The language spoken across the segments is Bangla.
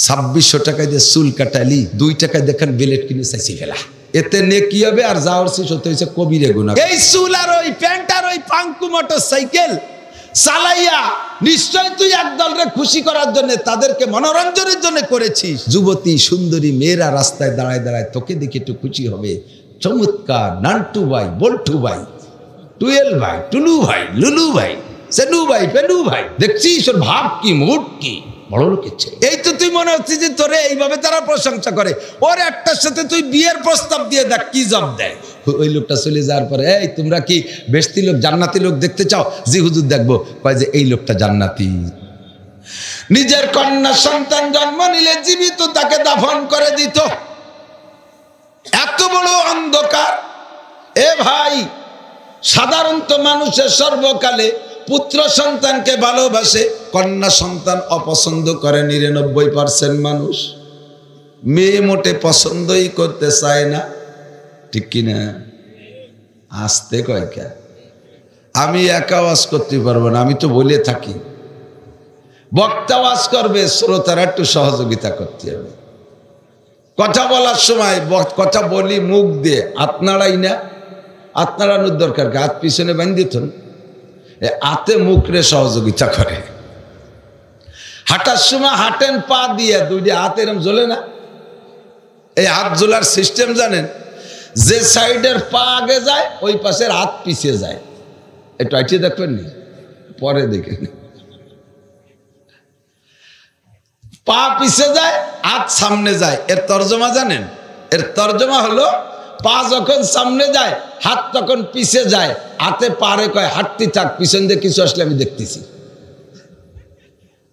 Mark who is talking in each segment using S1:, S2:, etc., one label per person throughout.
S1: 2600 টাকা দিয়ে চুল কাটালি, 2 টাকায় দেখেন বেলেট কিনে চাইছি ফেলা, এতে নেকি হবে আর যাওয়ার শেষ হতে হয়েছে কবিরে গুনাহ। এই চুল আর ওই প্যান্ট আর ওই পাঙ্কু মোটর সাইকেল চালাইয়া নিশ্চয় তুই একদলরে খুশি করার জন্য, তাদেরকে মনোরঞ্জনের জন্য করেছিস। যুবতী সুন্দরী মেয়েরা রাস্তায় দাঁড়ায় দাঁড়ায় তোকে দেখে একটু খুশি হবে, চমৎকার নান্টু ভাই, বল্টু ভাই, টুয়েল ভাই, টুলু ভাই, লুলু ভাই, সেনু ভাই, পেনু ভাই, দেখছিস ওর ভাব কি, মুড কি, বড় লোকের ছেলে। এই তো তুই মনে হচ্ছে যে তোরে এইভাবে তারা প্রশংসা করে। ওর একটার সাথে তুই বিয়ের প্রস্তাব দিয়ে দেখ কি জব দেয়। ওই লোকটা চলে যাওয়ার পরে, এই তোমরা কি বেশতি লোক, জান্নাতি লোক দেখতে চাও? জি হুজুর দেখবো। কয় যে এই লোকটা জান্নাতি। নিজের কন্যা সন্তান জন্ম নিলে জীবিত তাকে দাফন করে দিত। এত বড় অন্ধকার। এ ভাই, সাধারণত মানুষের সর্বকালে পুত্র সন্তানকে ভালোবাসে, কন্যা সন্তান অপছন্দ করে 99% মানুষ। মেয়ে মোটে পছন্দই করতে চায় না, ঠিক কিনা? আসতে কয়েকা আমি একা ওয়াজ করতে পারবো না, আমি তো বলে থাকি। বক্তা ওয়াজ করবে, শ্রোতারা একটু সহযোগিতা করতে হবে। কথা বলার সময় কথা বলি মুখ দিয়ে, আপনারাই না, আপনারানোর দরকার, হাত পিছনে বাঁধিয়ে দিত, হাতে মুখরে সহযোগিতা করে। হাঁটার সময় হাঁটেন পা দিয়ে, 2টা হাত এরম জ্বলে না? এই হাত জ্বলার সিস্টেম জানেন? যে সাইডের পা আগে যায় ওই পাশের হাত পিছিয়ে যায়। একটু আইটিয়ে দেখবেন নি, পরে দেখেন। পা পিছিয়ে যায়, হাত সামনে যায়। এর তর্জমা জানেন? এর তর্জমা হলো, পা যখন সামনে যায় হাত তখন পিছিয়ে যায়। হাতে পারে কয় হাঁটতে থাক, পিছন দিয়ে কিছু আসলে আমি দেখতেছি।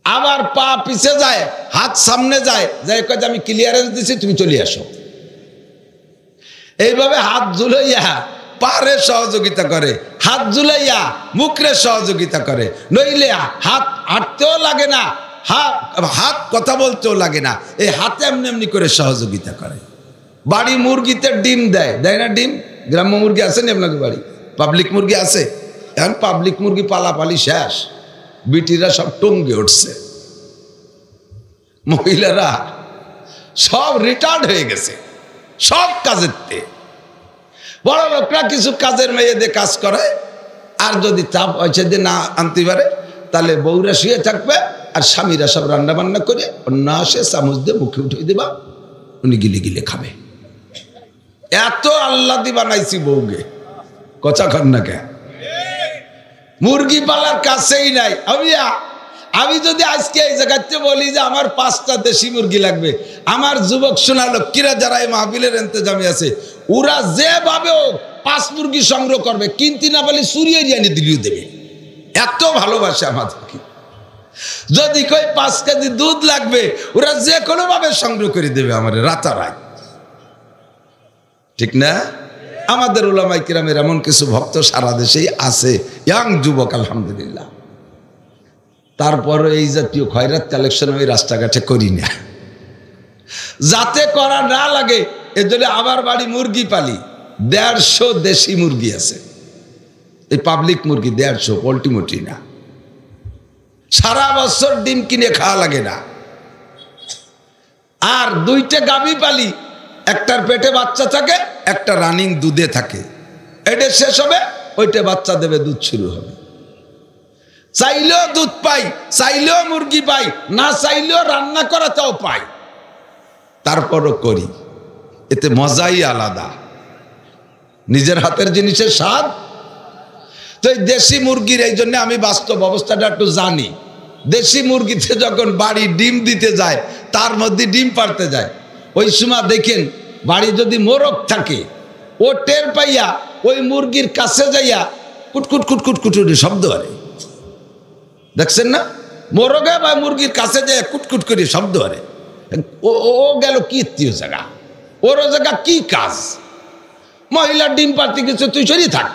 S1: আবার পা পিছিয়ে যায়, হাত সামনে যায়, যাই কয় আমি ক্লিয়ারেন্স দিছি, তুমি চলে আসো। এইভাবে হাত ঝুলাইয়া পারে সহযোগিতা করে, হাত ঝুলাইয়া মুখরে সহযোগিতা করে। নইলে হাত হাঁটতেও লাগে না, হাত কথা বলতেও লাগে না, এই হাতে এমনি এমনি করে সহযোগিতা করে। বাড়ি মুরগিতে ডিম দেয়, দেয় না ডিম? গ্রাম্য মুরগি আছে না আপনাদের বাড়ি? পাবলিক মুরগি আছে? এখন পাবলিক মুরগি পালাপালি শেষ, বিটিরা সব টঙ্গে উঠছে, মহিলারা সব রিটায়ার্ড হয়ে গেছে সব কাজের তে। বড় লোকরা কিছু কাজের মেয়েদের কাজ করে, আর যদি চাপ পয়সা দিয়ে না আনতে পারে তাহলে বউরা শুয়ে থাকবে, আর স্বামীরা সব রান্না বান্না করে অন্য আসে চামচ দিয়ে মুখে উঠে দেবা, উনি গিলে গিলে খাবে। এত আল্লাহ দি বানাইছি বউকে, কথা খান না কে? মুরগি পালার কাছেই নাই। আমি যদি আজকে এই জায়গাতে বলি যে আমার 5টা দেশি মুরগি লাগবে, আমার যুবক সোনা লক্ষ্মীরা যারা এই মাহফিলের ইন্তজামে আছে, ওরা যেভাবে 5 মুরগি সংগ্রহ করবে, কিনতে না পারলে চুরিয়ে এনে দিলিও দেবে। এত ভালোবাসে আমাদেরকে। যদি কই 5 কেজি দুধ লাগবে, ওরা যে কোনো ভাবে সংগ্রহ করে দেবে আমার রাতারাত, ঠিক না? আমাদের উলামায়ে কিরামের এমন কিছু ভক্ত সারা দেশেই আছে, ইয়াং যুবক, আলহামদুলিল্লাহ। তারপর এই জাতীয় খয়রাত কালেকশন ওই রাস্তাঘাটে করি না, যাতে করা না লাগে। এর জন্য আমার বাড়ি মুরগি পালি, 150 দেশি মুরগি আছে। এই পাবলিক মুরগি 150, পোল্ট্রি মুরগি না। সারা বছর ডিম কিনে খাওয়া লাগে না। আর 2টা গাভী পালি, একটার পেটে বাচ্চা থাকে, একটা রানিং দুধে থাকে। এটা শেষ হবে, ওইটা বাচ্চা দেবে, দুধ শুরু হবে। চাইলেও দুধ পাই, চাইলেও মুরগি পাই, না চাইলেও রান্না করাটাও পাই, তারপরও করি। এতে মজাই আলাদা, নিজের হাতের জিনিসের স্বাদ। তো এই দেশি মুরগির, এই জন্য আমি বাস্তব অবস্থাটা একটু জানি। দেশি মুরগিতে যখন বাড়ি ডিম দিতে যায়, তার মধ্যে ডিম পারতে যায়, ওই সময় দেখেন বাড়ি যদি মোরগ থাকে, ও টের পাইয়া ওই মুরগির কাছে যাইয়া কুটকুট কুটকুট কুটকুট শব্দ করে, দেখছেন না? মোরগে বা মুরগির কাছে যায় কুটকুট করে শব্দ করে। ও গেল কি জায়গা, ওর জায়গা কি কাজ? মহিলা ডিম পারতে কিছু, তুই সরিয়ে থাক।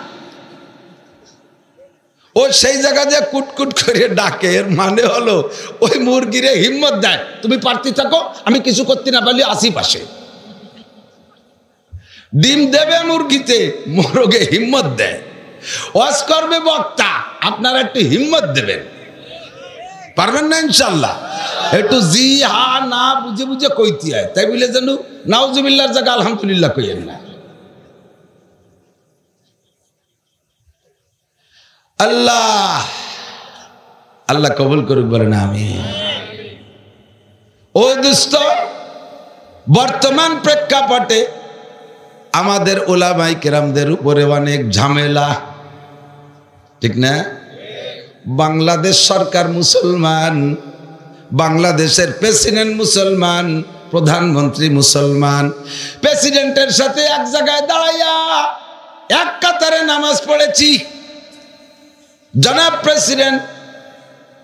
S1: ও সেই জায়গা যে কুটকুট করে ডাকে, এর মানে হলো ওই মুরগিরে হিম্মত দেয়, তুমি পারতে থাকো, আমি কিছু করতে না পারলে আসি পাশে। ডিম দেবে মুরগিতে, মোরগে হিম্মত দেয়। ওয়াজ করবে বক্তা, আপনারা একটু হিম্মত দেবেন। পারবেন না ইনশাল্লাহ? একটু জি হা না বুঝে বুঝে কইতে হয়, তাই বলে যেন নাউজুবিল্লাহর জায়গা আলহামদুলিল্লাহ কইেন না। আল্লাহ আল্লাহ কবুল করুক, বলেন আমিন। ও দোস্ত, বর্তমান প্রেক্ষাপটে আমাদের উলামায়ে কেরামদের উপরে অনেক ঝামেলা, ঠিক না? বাংলাদেশ সরকার মুসলমান, বাংলাদেশের প্রেসিডেন্ট মুসলমান, প্রধানমন্ত্রী মুসলমান। প্রেসিডেন্টের সাথে এক জায়গায় দাঁড়াইয়া এক কাতারে নামাজ পড়েছি। জনাব প্রেসিডেন্ট,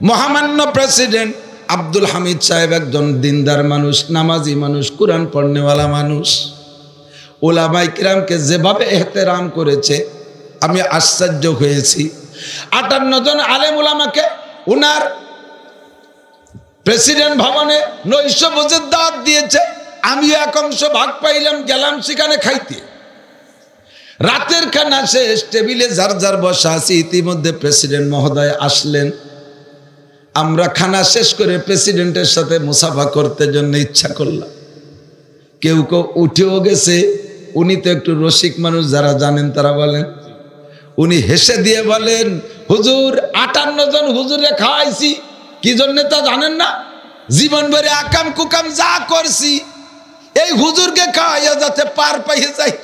S1: মহামান্য প্রেসিডেন্ট আব্দুল হামিদ সাহেব একজন দিনদার মানুষ, নামাজি মানুষ, কোরআন পড়নেওয়ালা মানুষ। উলামায়ে কিরামকে যেভাবে এহতেরাম করেছে আমি আশ্চর্য হয়েছি। 58 জন আলেম উলামাকে উনার প্রেসিডেন্ট ভবনে নৈশ ভোজের দাওয়াত দিয়েছে। আমিও এক অংশ ভাগ পাইলাম, গেলাম সেখানে খাইতে। রাতের খানা শেষ, টেবিলে যার যার বসা আছি। ইতিমধ্যে প্রেসিডেন্ট মহোদয় আসলেন। আমরা খানা শেষ করে প্রেসিডেন্টের সাথে মুসাফা করতে জন্য ইচ্ছা করলাম। কেউ কেউ উঠেও গেছে। উনি তো একটু রসিক মানুষ, যারা জানেন তারা বলেন। উনি হেসে দিয়ে বলেন, হুজুর 58 জন হুজুরে খাওয়াইছি, কি জন্য তা জানেন না? জীবন ভরে আকাম কুকাম যা করছি এই হুজুরকে খাওয়াইয়া যাতে পার পাইয়ে যাই।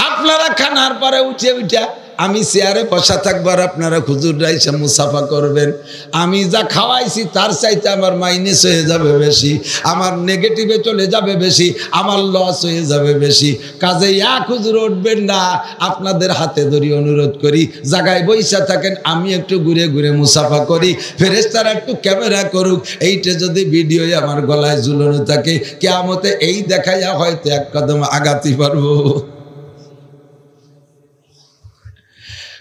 S1: আপনারা খানার পরে উঠে উঠা আমি চেয়ারে বসা থাকবো আর আপনারা হুজুররা এসে মুসাফা করবেন। আমি যা খাওয়াইছি তার চাইতে আমার মাইনাস হয়ে যাবে বেশি, আমার নেগেটিভে চলে যাবে বেশি, আমার লস হয়ে যাবে বেশি। কাজে এক হুজুর উঠবেন না, আপনাদের হাতে ধরি অনুরোধ করি, জায়গায় বইসা থাকেন, আমি একটু ঘুরে ঘুরে মুসাফা করি, ফেরেশতারা একটু ক্যামেরা করুক। এইটা যদি ভিডিও আমার গলায় ঝুলানো থাকে, কিয়ামতে এই দেখাইয়া হয়তো এক কদম আগাতে পারবো।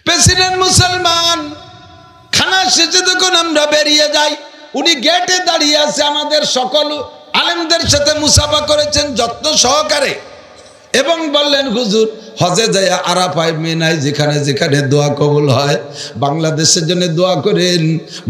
S1: প্রেসিডেন্ট মুসলমান। খানা শেষে যখন আমরা বেরিয়ে যাই, উনি গেটে দাঁড়িয়ে আছে। আমাদের সকল আলেমদের সাথে মুসাফা করেছেন যত্ন সহকারে এবং বললেন, হুজুর হজে যায় আরাফায় মিনায় যেখানে যেখানে দোয়া কবুল হয়, বাংলাদেশের জন্য দোয়া করেন।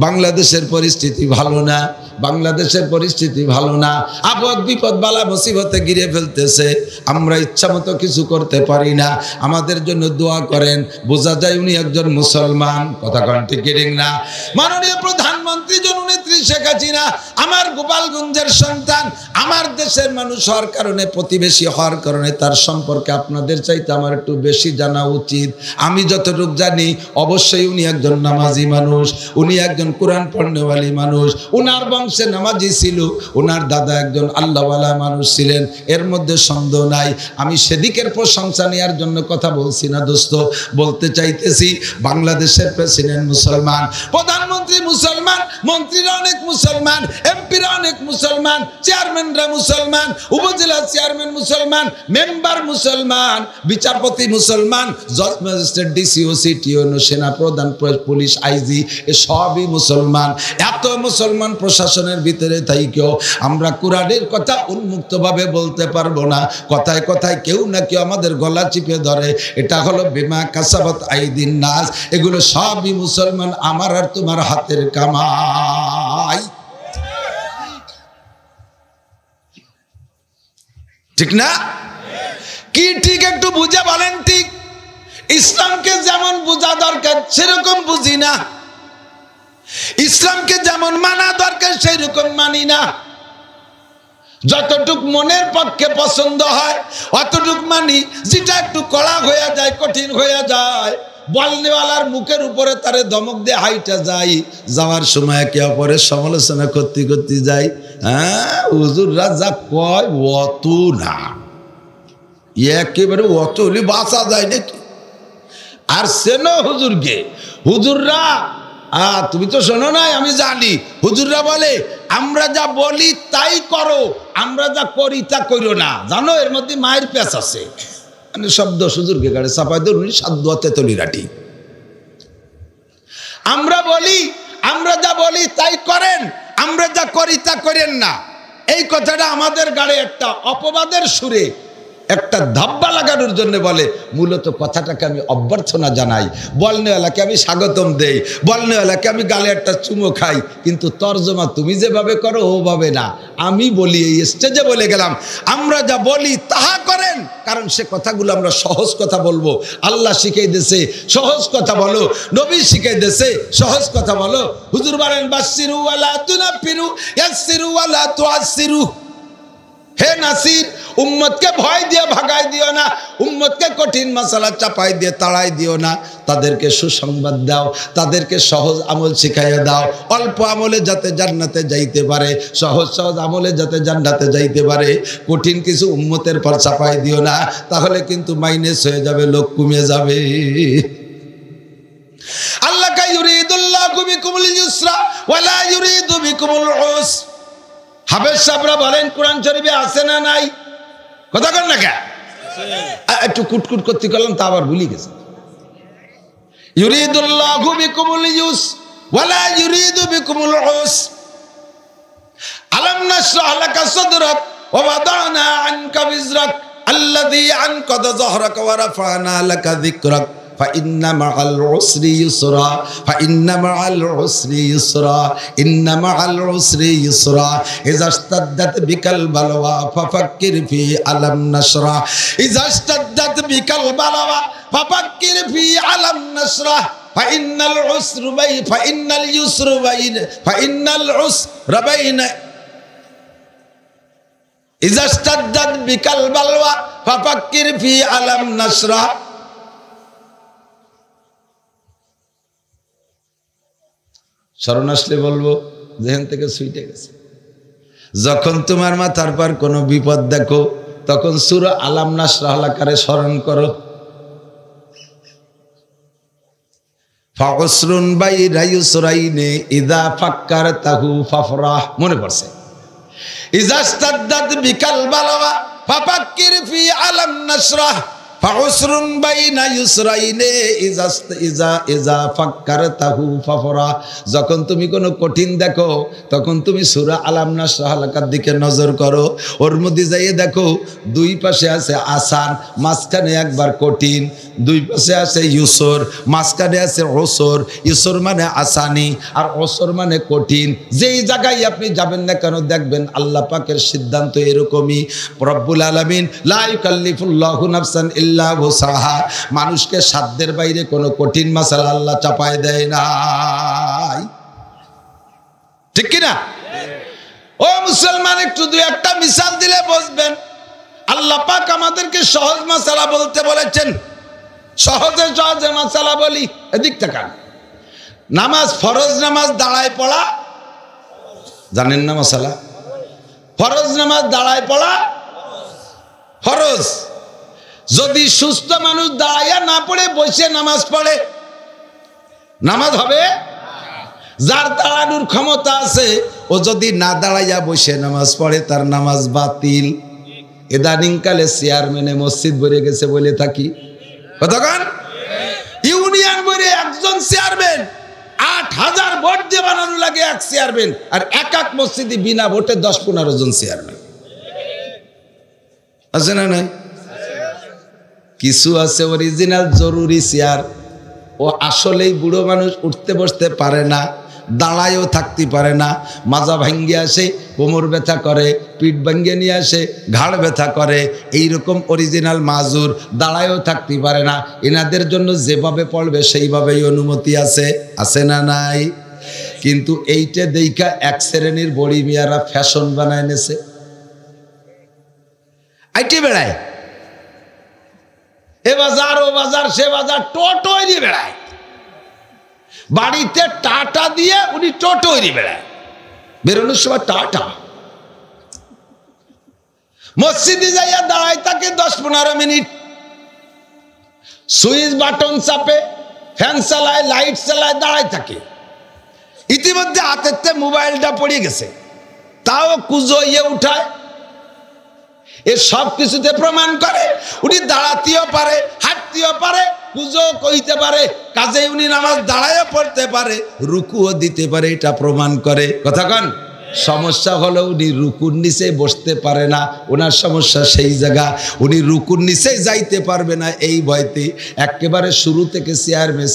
S1: বাংলাদেশের পরিস্থিতি ভালো না, বাংলাদেশের পরিস্থিতি ভালো না, আপদ বিপদ বালা মুসিবতে ঘিরে ফেলতেছে, আমরা ইচ্ছা মতো কিছু করতে পারি না, আমাদের জন্য দোয়া করেন। বোঝা যায় উনি একজন মুসলমান। কথা কন ঠিক না? মাননীয় প্রধানমন্ত্রী জননেত্রী শেখ হাসিনা আমার গোপালগঞ্জের সন্তান, আমার দেশের মানুষ হওয়ার কারণে, প্রতিবেশী হওয়ার কারণে তার সম্পর্কে আপনাদের চাইতে আমার একটু বেশি জানা উচিত। আমি যতটুকু জানি, অবশ্যই উনি একজন নামাজি মানুষ, উনি একজন কোরআন পড়নেওয়ালী মানুষ, উনার বংশে নামাজি ছিল, উনার দাদা একজন আল্লাহওয়ালা মানুষ ছিলেন, এর মধ্যে সন্দেহ নাই। আমি সেদিকের প্রশংসা নেওয়ার জন্য কথা বলছি না দোস্ত, বলতে চাইতেছি বাংলাদেশের প্রেসিডেন্ট মুসলমান, প্রধানমন্ত্রী মুসলমান, মন্ত্রীরা অনেক মুসলমান, এমপিরা অনেক মুসলমান, চেয়ারম্যানরা মুসলমান, উপজেলা চেয়ারম্যান মুসলমান, মেম্বার মুসলমান, বিচারপতি মুসলমান, জজ ম্যাজিস্ট্রেট, ডিসিও, সিটিও, সেনা প্রধান, পুলিশ, আইজি, এ সবই মুসলমান। এত মুসলমান প্রশাসনের ভিতরে থাইকেও আমরা কোরআনের কথা উন্মুক্তভাবে বলতে পারবো না। কথায় কথায় কেউ না কেউ আমাদের গলা চিপে ধরে। এটা হলো বিমা কাসাবাত আইদিন নাস, এগুলো সবই মুসলমান, আমার আর তোমার হাতের কামাই, ঠিক না? কি ঠিক একটু বুঝে বলেন। ঠিক ইসলামকে যেমন বোঝা দরকার সেরকম বুঝি না, ইসলামকে যেমন মানা দরকার সেই রকম মানি না। যতটুক মনের পক্ষে পছন্দ হয় অতটুক মানি, যেটা একটু কড়া হয়ে যায়, কঠিন হয়ে যায়, বলনেওয়ালার মুখের উপরে তারে ধমক দিয়ে হাইটা যাই, যাওয়ার সময় একে অপরের সমালোচনা করতে করতে যাই। হ্যাঁ, হুজুররা যা কয় অত না, একেবারে অত হলে বাঁচা যায় নাকি? আর সেনো হুজুরকে, হুজুররা তুমি তো শোনো নাই, আমি জানি, হুজুররা বলে আমরা যা বলি তাই করো, আমরা যা করি তা করো না। জানো এর মধ্যে মায়ের পেঁচ আছে, মানে শব্দ হুজুরকে গাড়ি চাপাই ধরুন সাধ্য তেতলি রাটি। আমরা বলি, আমরা যা বলি তাই করেন, আমরা যা করি তা করেন না। এই কথাটা আমাদের গাড়ে একটা অপবাদের সুরে একটা ধাব্বা লাগানোর জন্য বলে, মূলত কথাটাকে আমি অভ্যর্থনা জানাই, বলনেওয়ালাকে আমি স্বাগতম দেই, বলনেওয়ালাকে আমি গালে একটা চুমো খাই, কিন্তু তর্জমা তুমি যেভাবে করো ওভাবে না। আমি বলি, এই স্টেজে বলে গেলাম, আমরা যা বলি তাহা করেন, কারণ সে কথাগুলো আমরা সহজ কথা বলবো। আল্লাহ শিখাই দিয়েছে সহজ কথা বলো, নবী শিখাই দিয়েছে সহজ কথা বলো। হুজুর বলেন বাশশিরু ওয়ালা তুনাফিরু ইয়াসসিরু ওয়ালা তুআসসিরু। হে নাসির, উম্মতকে ভয় দিয়ে ভাগাই দিও না, উম্মতকে কঠিন মাসালা চাপাই দিয়ে তাড়াই দিও না, তাদেরকে সুসংবাদ দাও, তাদেরকে সহজ আমল শিখাইয়া দাও, অল্প আমলে যাতে জান্নাতে যাইতে পারে, সহজ সহজ আমলে যাতে জান্নাতে যাইতে পারে। কঠিন কিছু উম্মতের পর চাপাই দিও না, তাহলে কিন্তু মাইনাস হয়ে যাবে, লোক কমে যাবে। আল্লাহ কা ইউরিদুল্লাহু বিকুমুল ইউসরা ওয়া লা ইউরিদু বিকুমুল উসরা। হাফেজ সাহেবরা বলেন কোরআন শরীফে আছে না নাই? কথা কন না কে? একটু কুটকুট করতে করলাম তা আবার ভুলে গেছে। ইউরিদুল্লাহু বিকুমুল ইউসরা ওয়া লা ইউরিদু বিকুমুল উসরা। আলাম নাশরাহ লাকা সাদরাক ওয়া ওয়াদানা আনকা বিজরাক আল্লাযী আনকাযা যাহরাকা ওয়া রাফা'না লাকা যিকরাক فإن مع العسر يسرا فإن مع العسر يسرا إن مع العسر يسرا إذا اشتدت بك البلوى ففكر في ألم نشرح إذا اشتدت بك البلوى ففكر في ألم نشرح فإن العسر بين فإن اليسر بين فإن العسر بين إذا اشتدت بك البلوى ففكر في ألم نشرح। স্মরণ আসলে বলবো, যেখান থেকে ছুটে গেছে। যখন তোমার মাথার পর কোনো বিপদ দেখো, তখন সূরা আলাম নাশরাহ আকারে স্মরণ করো। ফাউসরুন বাইনা ইউসরাইনে ইযা ফাক্কারতাহু ফাফরাহ। মনে পড়ছে? ইযা ইসতাদ্দাত বিকাল বালাওয়া ফাফাক্কির ফি আলাম নাশরাহ ফাউসরুন বাইনা ইউসরাইনে ইযা ফাক্কারতাহু ফাফরাহ। যখন তুমি কোনো কঠিন দেখো, তখন তুমি সূরা আলাম নাশরাহ আলাকার দিকে নজর করো। ওর মধ্যে যাইয়ে দেখো দুই পাশে আছে আসান, মাঝখানে একবার কঠিন, দুই পাশে আছে ইউসর, মাঝখানে আছে ওসর। ইউসর মানে আসানি আর ওসর মানে কঠিন। যেই জায়গায় আপনি যাবেন না কেন দেখবেন আল্লাহ পাকের সিদ্ধান্ত এরকমই। রব্বুল আলামিন লা ইউকাল্লিফুল্লাহু নাফসান ইল্লা ওয়াসাহা। মানুষকে সাধ্যের বাইরে কোনো কঠিন মাসালা আল্লাহ চাপায় দেয় নাই, ঠিক কি না? ও মুসলমান, একটু দুই একটা মিসাল দিলে বুঝবেন। আল্লাহ পাক আমাদেরকে সহজ মাসালা বলতে বলেছেন। সহজে সহজে মাসালা বলি, এদিক তাকান। নামাজ, ফরজ নামাজ দাঁড়ায় পড়া জানেন না? মাসালা ফরজ নামাজ দাঁড়ায় পড়া ফরজ। যদি সুস্থ মানুষ দাঁড়াইয়া না পড়ে বসে নামাজ পড়ে, নামাজ হবে? যার দাঁড়ানোর ক্ষমতা আছে ও যদি না দাঁড়াইয়া বসে নামাজ পড়ে, তার নামাজ বাতিল। ইদানিং কালে চেয়ারম্যানে মসজিদ ভরে গেছে বলে থাকি। কতক্ষণ ইউনিয়ন ভরে একজন চেয়ারম্যান, ৮,০০০ ভোট দিয়ে বানানো লাগে এক চেয়ারম্যান, আর এক এক মসজিদে বিনা ভোটে ১০-১৫ জন চেয়ারম্যান আছে না? নাই? কিছু আছে অরিজিনাল জরুরি চেয়ার, ও আসলেই বুড়ো মানুষ, উঠতে বসতে পারে না, দাঁড়ায়ও থাকতে পারে না, মাজা ভাঙ্গিয়ে আসে, কোমর ব্যথা করে, পিঠ ভাঙ্গিয়ে নিয়ে আসে, ঘাড় ব্যথা করে। এইরকম অরিজিনাল মাজুর, দাঁড়ায়ও থাকতে পারে না। এনাদের জন্য যেভাবে পড়বে সেইভাবেই অনুমতি আছে, আছে না? নাই। কিন্তু এইটা দেখা এক শ্রেণীর বড়ি মিয়ারা ফ্যাশন বানায় নেছে, আইটে বেড়ায়, এ বাজার ও বাজার সে বাজার, টোটোই দিয়ে বেড়ায়। বাড়িতে টাটা দিয়ে উনি টোটোই দিয়ে বেড়ায়, বেরোনোর সময় টাটা। মসজিদে যাইয়া দাঁড়ায় থাকে ১০-১৫ মিনিট, সুইচ বাটন চাপে, ফ্যান চালায়, লাইট চালায়, দাঁড়ায় থাকে। ইতিমধ্যে হাতের মোবাইলটা পড়ে গেছে, তাও কুজো ইয়ে উঠায়। এ সব কিছুতে প্রমাণ করে উনি দাঁড়াতেও পারে, হাঁটতেও পারে, পুজো কইতে পারে, কাজে উনি নামাজ দাঁড়ায়ও পড়তে পারে, রুকুও দিতে পারে। এটা প্রমাণ করে। কথা কন? সমস্যা হলো উনি রুকুর নিচে বসতে পারে না, ওনার সমস্যা সেই জায়গা। উনি রুকুর নিচে যাইতে পারবে না এই ভয়তে একেবারে শুরু থেকে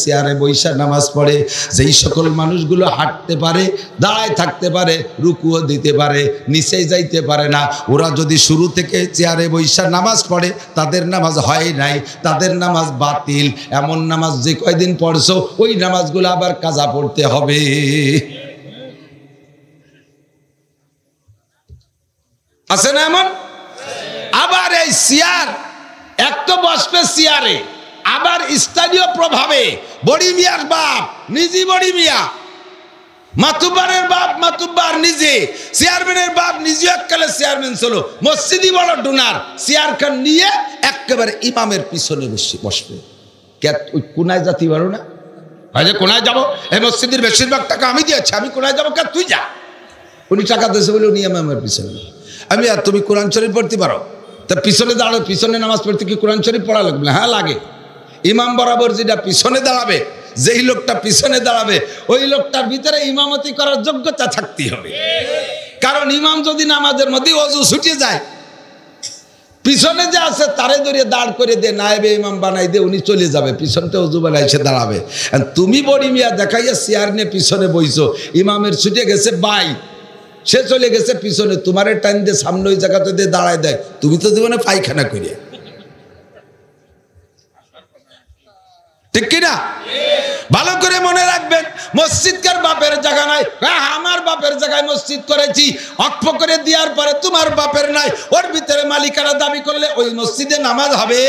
S1: চেয়ারে বৈশা নামাজ পড়ে। যেই সকল মানুষগুলো হাঁটতে পারে, দাঁড়ায় থাকতে পারে, রুকুও দিতে পারে, নিচেই যাইতে পারে না, ওরা যদি শুরু থেকে চেয়ারে বৈশা নামাজ পড়ে তাদের নামাজ হয় নাই, তাদের নামাজ বাতিল। এমন নামাজ যে কয়দিন পড়ছো ওই নামাজগুলো আবার কাজা পড়তে হবে। আছে না এমন? আবার এই চেয়ার এক তো বসবে চেয়ারে, আবার স্থানীয় প্রভাবে বড়ি মিয়ার বাপ নিজে বড়ি মিয়া, মাতুব্বারের বাপ মাতুব্বার নিজে, চেয়ারম্যানের বাপ নিজে এককালে চেয়ারম্যান ছিল, মসজিদই বড় ডোনার, চেয়ারখান নিয়ে একেবারে ইমামের পিছনে বসবে। ওই কোনায় জাতি পারো না, হয় যে কোনায় যাবো, এই মসজিদের বেশিরভাগ টাকা আমি দিয়েছি, আমি কোনায় যাবো, কে তুই যা। উনি টাকা দিয়েছে বলে উনি ইমামের পিছনে। আমি আর তুমি কোরআন শরীফ পড়তে পারো, তা পিছনে দাঁড়াও, পিছনে নামাজ পড়তে কি কোরআন শরীফ পড়া লাগবে না? হ্যাঁ লাগে। ইমাম বরাবর যেটা পিছনে দাঁড়াবে, যেই লোকটা পিছনে দাঁড়াবে ওই লোকটার ভিতরে ইমামতি করার যোগ্যতা থাকতে হবে। কারণ ইমাম যদি নামাজের মধ্যে অজু ছুটে যায়, পিছনে যে আছে তারে ধরিয়ে দাঁড় করে দে, নায়েবে ইমাম বানাই দে, উনি চলে যাবে, পিছনটা অজু বানাই সে দাঁড়াবে। তুমি বড়ি মিয়া দেখাইয়া চেয়ার নিয়ে পিছনে বইছো, ইমামের ছুটে গেছে বাই, সে চলে গেছে পিছনে, তোমার টাইম দিয়ে সামনে ওই জায়গাতে দিয়ে দাঁড়ায় দেয়, তুমি তো জীবনে পায়খানা করিয়া, ঠিক কিনা? ভালো করে মনে রাখবেন, মসজিদকার বাপের জায়গা নাই। আমার বাপের জায়গায় মসজিদ করেছি, অক্ষ করে দেওয়ার পরে তোমার বাপের নাই, ওর ভিতরে মালিকানা দাবি করলে ওই মসজিদে নামাজ হবে?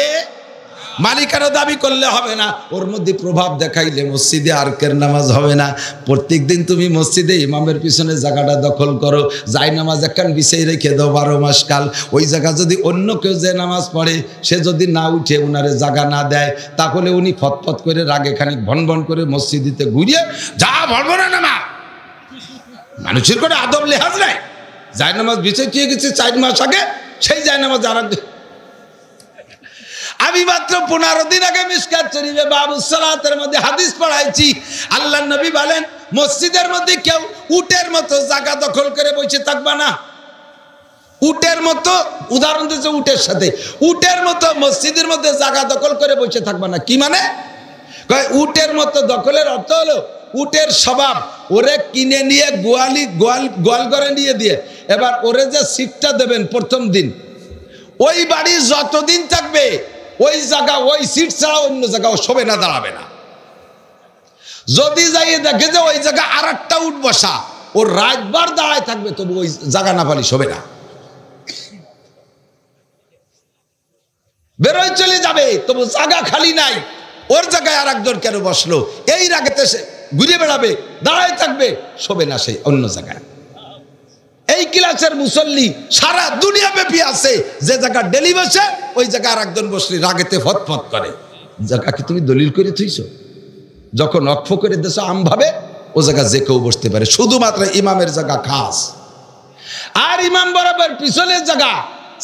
S1: মালিকানা দাবি করলে হবে না। ওর মধ্যে প্রভাব দেখাইলে মসজিদে আর কের নামাজ হবে না। প্রত্যেক দিন তুমি মসজিদে ইমামের পিছনে জায়গাটা দখল করো, যাই নামাজ একখান বিছাই রেখে দাও 12 মাস কাল। ওই জায়গা যদি অন্য কেউ যে নামাজ পড়ে সে যদি না উঠে উনারে জায়গা না দেয়, তাহলে উনি ফতফত করে রাগে খানিক ভন করে মসজিদিতে ঘুরিয়ে যা ভরবনা নামা, মানুষের কোনো আদব লেহাজ নাই। যাই নামাজ বিছাই দিয়ে গেছে 4 মাস আগে, সেই যাই নামাজ আর আমি মাত্র 15 দিন আগে মিশকাত শরীফে বাবুস সালাতের মধ্যে হাদিস পড়াইছি। আল্লাহর নবী বলেন, মসজিদের মধ্যে কেউ উটের মতো জায়গা দখল করে বসে থাকবা না। উটের মতো, উদাহরণ দিয়েছে উটের সাথে, উটের মতো মসজিদের মধ্যে জায়গা দখল করে বসে থাকবা না। কি মানে? উটের মতো দখলের অর্থ হলো উটের স্বভাব, ওরে কিনে নিয়ে গোয়াল ঘরে নিয়ে দিয়ে এবার ওরে যে সিটটা দেবেন প্রথম দিন, ওই বাড়ি যতদিন থাকবে ওই জায়গা, ওই সিট ছাড়া অন্য জায়গা শোবে না, দাঁড়াবে না। যদি যাই দেখে যে ওই জায়গা আর একটা উঠ বসা, ও রাতবার দাঁড়ায় থাকবে, তবু ওই জায়গা না পালি শোবে না, বেরোয় চলে যাবে, তবু জায়গা খালি নাই, ওর জায়গায় আর একজন কেন বসলো, এই রাগেতে সে ঘুরে বেড়াবে, দাঁড়ায় থাকবে, শোবে না সেই অন্য জায়গায়। এই ক্লাসের মুসল্লি সারা দুনিয়া ব্যাপী আছে, যে জায়গা ডেলি বসে ওই জায়গা আর একজন বসলে রাগেতে ফতফত করে। জায়গা কি তুমি দলিল করে থইছো? যখন অক্ষ করে দেশ আমভাবে ও জায়গা যে কেউ বসতে পারে, শুধুমাত্র ইমামের জায়গা খাস। আর ইমাম বরাবর পিছনের জায়গা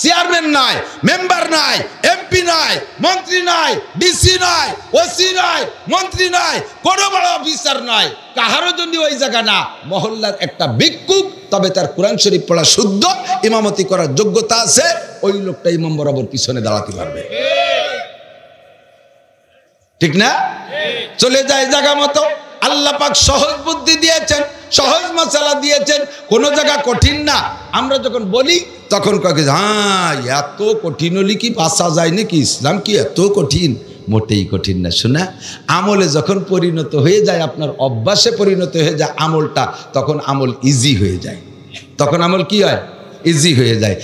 S1: চেয়ারম্যান নাই, মেম্বার নাই, এমপি নাই, মন্ত্রী নাই, ডিসি নাই, ওসি নাই, মন্ত্রী নাই, কোনো বড় অফিসার নাই, কাহারও জন্য ওই জায়গা না। মহল্লার একটা ভিক্ষুক, তবে তার কোরআন শরীফ পড়া শুদ্ধ, ইমামতি করার যোগ্যতা আছে, ওই লোকটা ইমাম বরাবর পিছনে দাঁড়াতে পারবে, ঠিক না? চলে যায় জায়গা মতো। আল্লাহ পাক সহজ বুদ্ধি দিয়েছেন, সহজ মশলা দিয়েছেন, কোনো জায়গা কঠিন না। আমরা যখন বলি তখন কাকে, হ্যাঁ এত কঠিন হলে কি বাঁচা যায় নাকি? ইসলাম কি এত কঠিন? মোটেই কঠিন না। শোনা, আমলে যখন পরিণত হয়ে যায়, আপনার অভ্যাসে পরিণত হয়ে যায় আমলটা, তখন আমল ইজি হয়ে যায়। তখন আমল কি হয়? ইজি হয়ে যায়।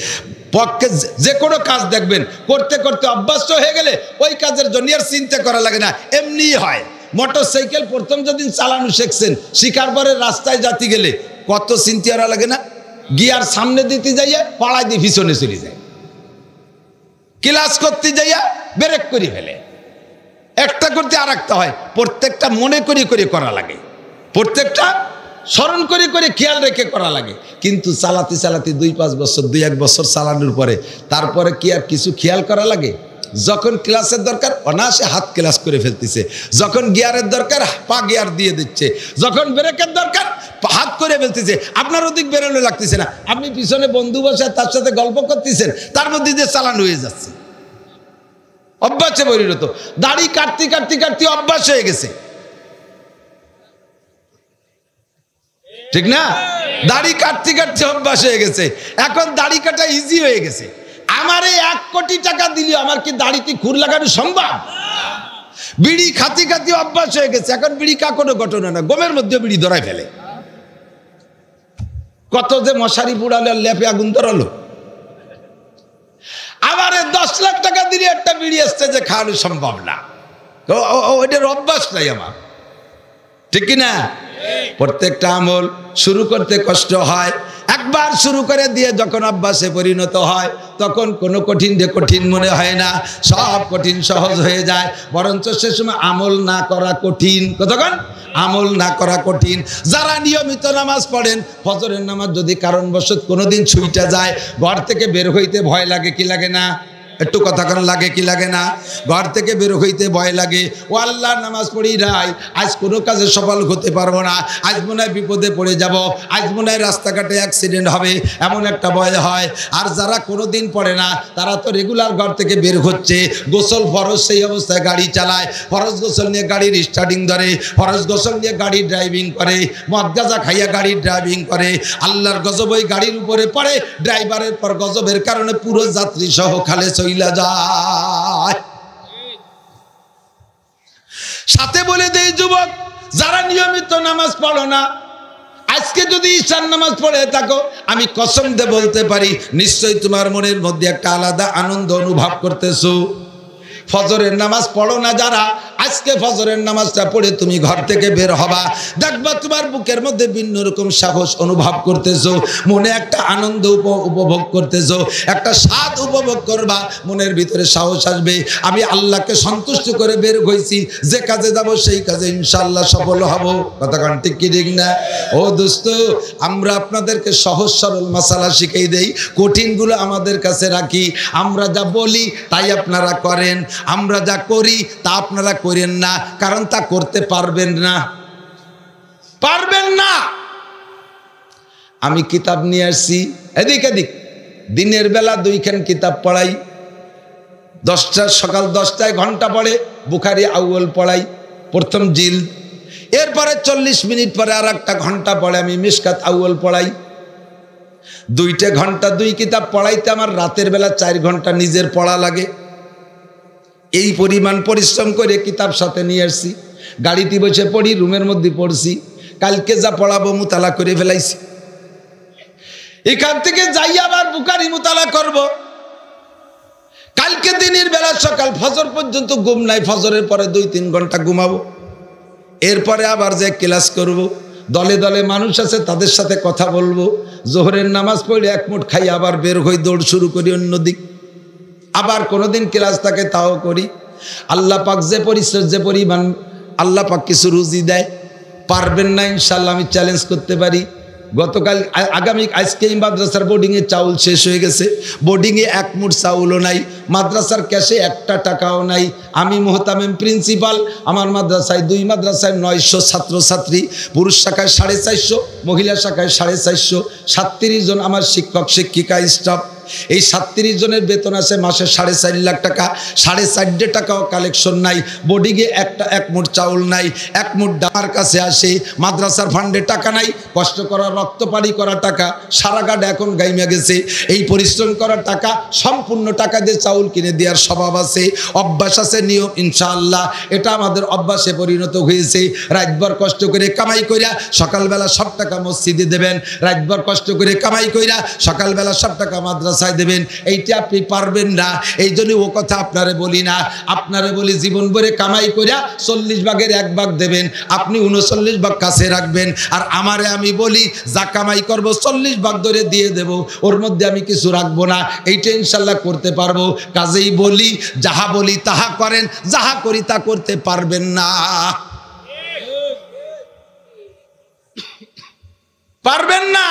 S1: পক্ষে যে কোনো কাজ দেখবেন করতে করতে অভ্যস্ত হয়ে গেলে ওই কাজের জন্য আর চিন্তা করা লাগে না, এমনি হয়। মোটরসাইকেল প্রথম যেদিন চালানো শিখছেন, শিখার পরে রাস্তায় যাতে গেলে কত চিন্তা করা লাগে না? গিয়ার সামনে দিতে যাইয়া পাড়ায় দিয়ে পিছনে চলে যায়, ক্লাস করতে যাইয়া ব্রেক করে ফেলে, একটা করতে আর একটা হয়। প্রত্যেকটা মনে করে করে করা লাগে, প্রত্যেকটা স্মরণ করে করে খেয়াল রেখে করা লাগে। কিন্তু চালাতে চালাতে 2-5 বছর 2-1 বছর চালানোর পরে তারপরে কি আর কিছু খেয়াল করা লাগে? যখন ক্লাসের দরকার অনায়াসে হাত ক্লাস করে ফেলতেছে, যখন গিয়ারের দরকার পা গিয়ার দিয়ে দিচ্ছে, যখন ব্রেকের দরকার হাত করে ফেলতেছে। আপনার অধিক বেরোনো লাগতেছে না, আপনি পিছনে বন্ধু বসে তার সাথে গল্প করতেছেন, তার মধ্যে দিয়ে চালান হয়ে যাচ্ছে। অভ্যাসে পরিণত। দাড়ি কাটতে কাটতে কাটতে অভ্যাস হয়ে গেছে, ঠিক না? দাড়ি কাটতে কাটতে অভ্যাস হয়ে গেছে, এখন দাড়ি কাটা ইজি হয়ে গেছে। আমার এই 1 কোটি টাকা দিলে আমার কি দাড়িতে খুর লাগানো সম্ভব? বিড়ি খাতি খাতি অভ্যাস হয়ে গেছে, এখন বিড়ি কাকড়ো ঘটনা না, গমের মধ্যে বিড়ি ধরায় ফেলে। কত যে মশারি পুড়ালে লেপে আগুন ধরালো। আবার 10 লাখ টাকা দিলে একটা বিড়ি আসছে যে খাওয়ানো সম্ভব না, ওইটার অভ্যাস নাই আমার, ঠিক কিনা? প্রত্যেকটা আমল শুরু করতে কষ্ট হয়, একবার শুরু করে দিয়ে যখন অভ্যাসে পরিণত হয় তখন কোনো কঠিন মনে হয় না, সব কঠিন সহজ হয়ে যায়। বরঞ্চ সে সময় আমল না করা কঠিন। কতক্ষণ আমল না করা কঠিন। যারা নিয়মিত নামাজ পড়েন, ফজরের নামাজ যদি কারণবশত কোনোদিন ছুইটা যায়, ঘর থেকে বের হইতে ভয় লাগে কি লাগে না? একটু কথা কারণ লাগে কি লাগে না? ঘর থেকে বের হইতে ভয় লাগে। ও আল্লাহ, নামাজ পড়ি নাই, আজ কোনো কাজে সফল হতে পারবো না, আজ মনে হয় বিপদে পড়ে যাব, আজ মনে হয় রাস্তাঘাটে অ্যাক্সিডেন্ট হবে, এমন একটা ভয় হয়। আর যারা কোনো দিন পড়ে না তারা তো রেগুলার ঘর থেকে বের হচ্ছে, গোসল ফরজ, সেই অবস্থায় গাড়ি চালায়, ফরজ গোসল নিয়ে গাড়ির স্টার্টিং ধরে, ফরজ গোসল নিয়ে গাড়ি ড্রাইভিং করে, মদ গাঁজা খাইয়া গাড়ি ড্রাইভিং করে। আল্লাহর গজব ওই গাড়ির উপরে পড়ে, ড্রাইভারের পর গজবের কারণে পুরো যাত্রী সহ খালে যায়। সাথে বলে দেই যুবক, যারা নিয়মিত নামাজ পড়ো না, আজকে যদি ঈশার নামাজ পড়ে থাকো, আমি কসম দিয়ে বলতে পারি নিশ্চয়ই তোমার মনের মধ্যে একটা আলাদা আনন্দ অনুভব করতেছো। ফজরের নামাজ পড়ো না যারা, আজকে ফজরের নামাজটা পড়ে তুমি ঘর থেকে বের হবা, দেখবা তোমার বুকের মধ্যে ভিন্ন রকম সাহস অনুভব করতেছো, মনে একটা আনন্দ উপভোগ করতেছো, একটা স্বাদ উপভোগ করবা, মনের ভিতরে সাহস আসবে। আমি আল্লাহকে সন্তুষ্ট করে বের হইছি, যে কাজে যাব সেই কাজে ইনশাআল্লাহ সফল হব। কথা কান ঠিক কি ঠিক না? ও দোস্ত, আমরা আপনাদেরকে সহজ সরল মাসালা শিখিয়ে দেই, কঠিনগুলো আমাদের কাছে রাখি। আমরা যা বলি তাই আপনারা করেন, আমরা যা করি তা আপনারা করেন না, কারণ তা করতে পারবেন না, পারবেন না। আমি কিতাব নিয়ে আসছি, এদিক এদিক, দিনের বেলা 2খান কিতাব পড়াই, সকাল 10টায় ঘন্টা পড়ে বুখারী আউয়াল পড়াই, প্রথম জিলদ। এরপরে 40 মিনিট পরে আর একটা ঘন্টা পড়ে আমি মিশকাত আউয়াল পড়াই। 2টা ঘন্টা 2 কিতাব পড়াইতে আমার রাতের বেলা 4 ঘন্টা নিজের পড়া লাগে। এই পরিমাণ পরিশ্রম করে কিতাব সাথে নিয়ে আসছি, গাড়িতে বসে পড়ি, রুমের মধ্যে পড়ছি। কালকে যা পড়াবো মুতালা করে ফেলাইছি, এখান থেকে যাই আবার বুখারী মুতালা করব। কালকে দিনের বেলা সকাল ফজর পর্যন্ত ঘুম নাই, ফজরের পরে 2-3 ঘন্টা ঘুমাবো, এরপরে আবার যে ক্লাস করব। দলে দলে মানুষ আছে, তাদের সাথে কথা বলবো। জোহরের নামাজ পড়ে এক মুঠ খাই আবার বের হই, দৌড় শুরু করি অন্যদিক। আবার কোনোদিন ক্লাস থাকে তাও করি। আল্লাহ পাক যে পরিমাণ আল্লাহ পাক কিছু রুজি দেয়, পারবেন না ইনশাল্লাহ আমি চ্যালেঞ্জ করতে পারি। গতকাল আজকেই মাদ্রাসার বোর্ডিংয়ে চাউল শেষ হয়ে গেছে, বোর্ডিংয়ে 1 মুঠ চাউলও নাই, মাদ্রাসার ক্যাশে 1 টাকাও নাই। আমি মোহতামিম প্রিন্সিপাল, আমার মাদ্রাসায় 2 মাদ্রাসায় 900 ছাত্রছাত্রী, পুরুষ শাখায় 450, মহিলা শাখায় 450, 37 জন আমার শিক্ষক শিক্ষিকা স্টাফ। এই 37 জনের বেতন আছে মাসে 4.5 লাখ টাকা, 4.5 টাকাও কালেকশন নাই। বোর্ডিংয়ে 1 মুঠ চাউল নাই, 1 মুঠ আমার কাছে আসে। মাদ্রাসার ফান্ডে টাকা নাই, কষ্ট করা রক্ত পানি করা টাকা সারা গাড় এখন গাইমা গেছে। এই পরিশ্রম করার টাকা সম্পূর্ণ টাকা দিয়ে চাউল কিনে দেওয়ার স্বভাব আছে, অভ্যাস আছে, নিয়ম ইনশাআল্লাহ এটা আমাদের অভ্যাসে পরিণত হয়েছে। রাতভর কষ্ট করে কামাই কইরা সকালবেলা সব টাকা মসজিদে দেবেন, রাতভর কষ্ট করে কামাই কইরা সকালবেলা সব টাকা মাদ্রাসায় দেবেন। এইটা আপনি পারবেন না, এই জন্য ও কথা আপনারে বলি না। আপনারে বলি জীবন ভরে কামাই কইরা 40 ভাগের 1 ভাগ দেবেন, আপনি 39 ভাগ কাছে রাখবেন। আর আমারে আমি বলি যা কামাই করবো 40 ভাগ ধরে দিয়ে দেব, ওর মধ্যে আমি কিছু রাখবো না। এইটা ইনশাল্লাহ করতে পারবো। কাজেই বলি, যাহা বলি তাহা করেন, যাহা করি তা করতে পারবেন না, পারবেন না।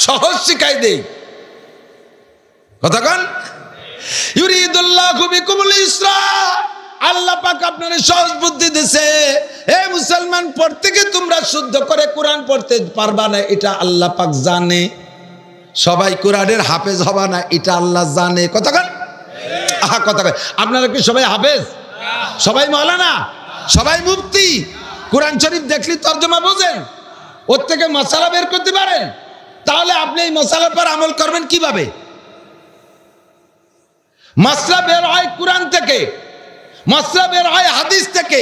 S1: সহজ শিখাই দেই, কথা কন। ইউরিদুল্লাহু বিকুমুল ইসরা, আল্লাহ পাক আপনার সহজ বুদ্ধি দিয়েছে। হে মুসলমান, প্রত্যেকে তোমরা শুদ্ধ করে কোরআন পড়তে পারবা না, এটা আল্লাহ পাক জানে। সবাই কোরআনের হাফেজ হবা না, এটা আল্লাহ জানে। কথা কন, আহা কথা কন। আপনারা কি সবাই হাফেজ? সবাই মাওলানা? সবাই মুফতি? কোরআন শরীফ দেখলি তর্জমা বোঝেন? ওর থেকে মশালা বের করতে পারেন? তাহলে আপনি এই মশালার পর আমল করবেন কিভাবে? মশলা বের হয় কোরআন থেকে, মশলা বের হয় হাদিস থেকে।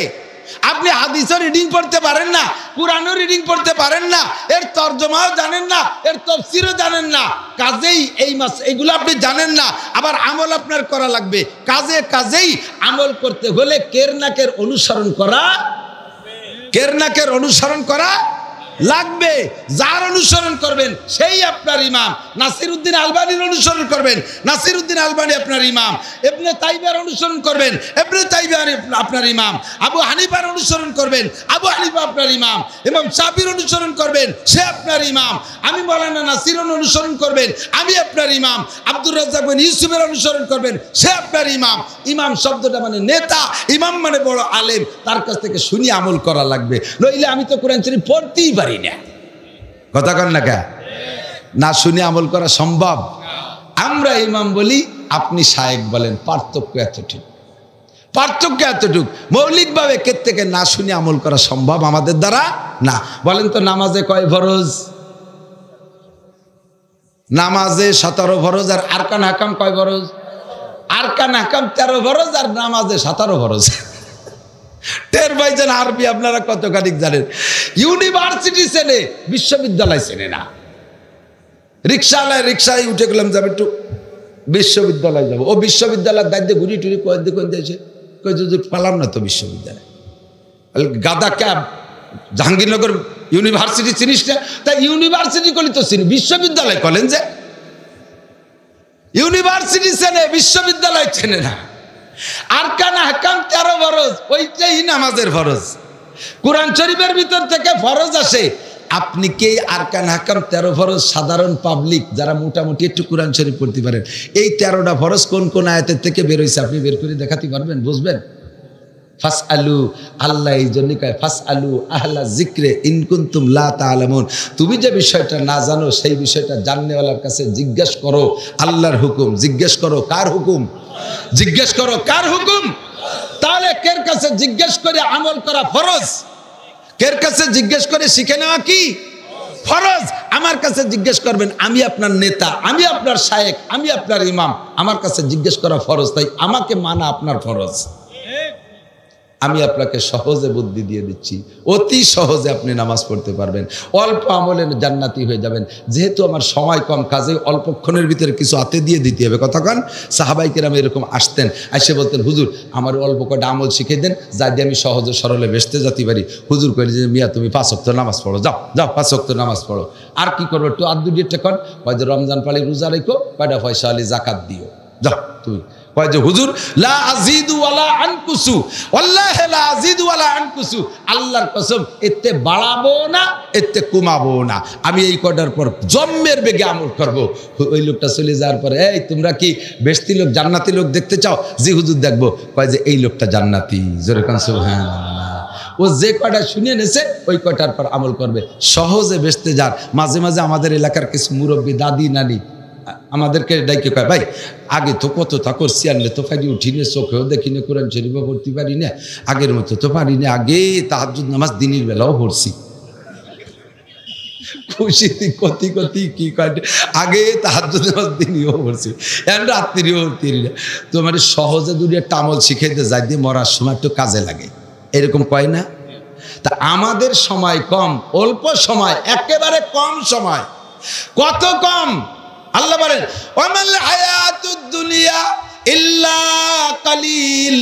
S1: আপনি হাদিসও রিডিং পড়তে পারেন না, কোরআনও রিডিং পড়তে পারেন না, এর তর্জমাও জানেন না, এর তাফসীরও জানেন না। কাজেই এইগুলো আপনি জানেন না, আবার আমল আপনার করা লাগবে। কাজেই আমল করতে হলে কেরনাকের অনুসরণ করা লাগবে। যার অনুসরণ করবেন সেই আপনার ইমাম। নাসিরউদ্দিন আলবানীর অনুসরণ করবেন, নাসিরউদ্দিন আলবানী আপনার ইমাম। ইবনে তাইমিয়ার অনুসরণ করবেন, ইবনে তাইমিয়া আপনার ইমাম। আবু হানিফার অনুসরণ করবেন, আবু হানিফা আপনার ইমাম। ইমাম শাফির অনুসরণ করবেন, সে আপনার ইমাম। আমি মাওলানা নাসিরের অনুসরণ করবেন, আমি আপনার ইমাম। আব্দুর রাজ্জাক বিন ইউসুফের অনুসরণ করবেন, সে আপনার ইমাম। ইমাম শব্দটা মানে নেতা, ইমাম মানে বড় আলেম। তার কাছ থেকে শুনি আমল করা লাগবে, নইলে আমি তো কোরআন শরীফ পড়তেই পারি না। কথা কন না, না শুনে আমল করা সম্ভব? আমরা ইমাম বলি, আপনি শায়েখ বলেন, পার্থক্য এতটুক। মৌলিকভাবে কে থেকে না শুনে আমল করা সম্ভব আমাদের দ্বারা না। বলেন তো, নামাজে কয় ফরজ? নামাজে 17 ফরজ। আর আরকান হাকাম কয় ফরজ? আরকান হাকাম 13 ফরজ, আর নামাজে 17 ফরজ। টের পাইছেন? আরবি আপনারা কতখানি জানেন? ইউনিভার্সিটি চেনে, বিশ্ববিদ্যালয় চেনে না। রিক্সায় উঠে গেলাম, যাবে একটু বিশ্ববিদ্যালয় যাবো। ও বিশ্ববিদ্যালয়ের দায়িত্বে ঘুরি টুরি কয়েছে পালাম না তো বিশ্ববিদ্যালয়। গাদা ক্যাব, জাহাঙ্গীরনগর ইউনিভার্সিটি চিনিস না? তাই ইউনিভার্সিটি করলি তো চিনি, বিশ্ববিদ্যালয় কলেন যে। ইউনিভার্সিটি চেনে, বিশ্ববিদ্যালয় চেনে না। আরকান আহকাম 13 ফরজ, ওইটাই নামাজের ফরজ। কোরআন শরীফের ভিতর থেকে ফরজ আসে। আপনি কে আরকান হাকাম 13 ফরজ, সাধারণ পাবলিক যারা মোটামুটি একটু কোরআন শরীফ পড়তে পারেন, এই 13টা ফরজ কোন কোন আয়াতের থেকে বের হয়েছে আপনি বের করে দেখাতে পারবেন? বুঝবেন? ফাসআলু, আল্লাহ এই জন্য কয় ফাসআলু আহলা যিকরে ইন কুনতুম লা তাআলামুন। তুমি যে বিষয়টা না জানো সেই বিষয়টা জাননেওয়ালার কাছে জিজ্ঞেস করো। আল্লাহর হুকুম জিজ্ঞেস করো। কার হুকুম? জিজ্ঞেস করো কার হুকুম। তাহলে কের কাছে জিজ্ঞেস করে আমল করা ফরজ, কের কাছে জিজ্ঞেস করে শিখে নেওয়া কি ফরজ? আমার কাছে জিজ্ঞেস করবেন, আমি আপনার নেতা, আমি আপনার শায়েখ, আমি আপনার ইমাম, আমার কাছে জিজ্ঞেস করা ফরজ, তাই আমাকে মানা আপনার ফরজ। আমি আপনাকে সহজে বুদ্ধি দিয়ে দিচ্ছি, অতি সহজে আপনি নামাজ পড়তে পারবেন, অল্প আমলে জান্নাতি হয়ে যাবেন। যেহেতু আমার সময় কম, কাজে অল্পক্ষণের ভিতরে কিছু হাতে দিয়ে দিতে হবে। কথা কান, সাহাবাই কেরাম এরকম আসতেন, এসে বলতেন, হুজুর আমার অল্প কটা আমল শিখে দেন, যা দিয়ে আমি সহজে সরলে বেসতে যেতে পারি। হুজুর কইলেন যে মিয়া তুমি 5 ওয়াক্ত নামাজ পড়ো, যাও 5 ওয়াক্ত নামাজ পড়ো। আর কি করবো? একটু আর 2 টাকা হয়তো রমজান পালি রোজা রেখো, কয়টা পয়সা আলি জাকাত দিও, যাও তুমি। কয় যে হুজুর লা আজিদু ওয়ালা আনকুসু, ওয়াল্লাহি লা আজিদু ওয়ালা আনকুসু, আল্লাহর কসম এতে বাড়াবো না এতে কমাবো না, আমি এই কটার পর জম্মের বেগে আমল করব। ওই লোকটা চলে যাওয়ার পরে, এই তোমরা কি বেশতি লোক জান্নাতি লোক দেখতে চাও? জি হুজুর দেখবো। কয় যে এই লোকটা জান্নাতি। জোরে কান সুবহানাল্লাহ। ও যে কয়টা শুনে নেছে ওই কয়টার পর আমল করবে, সহজে বেসতে যান। মাঝে মাঝে আমাদের এলাকার কিছু মুরব্বী দাদি নানি আমাদেরকে ডাইকে কয়, ভাই আগে তো কত তা করছি, আনলে তো ফাইডি উঠিনে, চোখেও দেখি না, কোরআন শরীফও পড়তে পারি না, আগের মতো তো পারি না, আগে তাহাজ্জুদ নামাজ দিনের বেলাও পড়ছি। খুশিতে কতি কতি কি কয়, আগে তাহাজ্জুদ নামাজ দিনেও পড়ছি, এখন রাত্রিও পড়তি না। তো মানে সহজে দুনিয়া টামল শিখাইতে যাই দিয়ে মরার সময় একটু কাজে লাগে, এরকম কয় না? তা আমাদের সময় কম, অল্প সময়, একেবারে কম সময়। কত কম? আল্লাহ বলেন ওয়ামাল হায়াতুদ দুনিয়া ইল্লা কালিল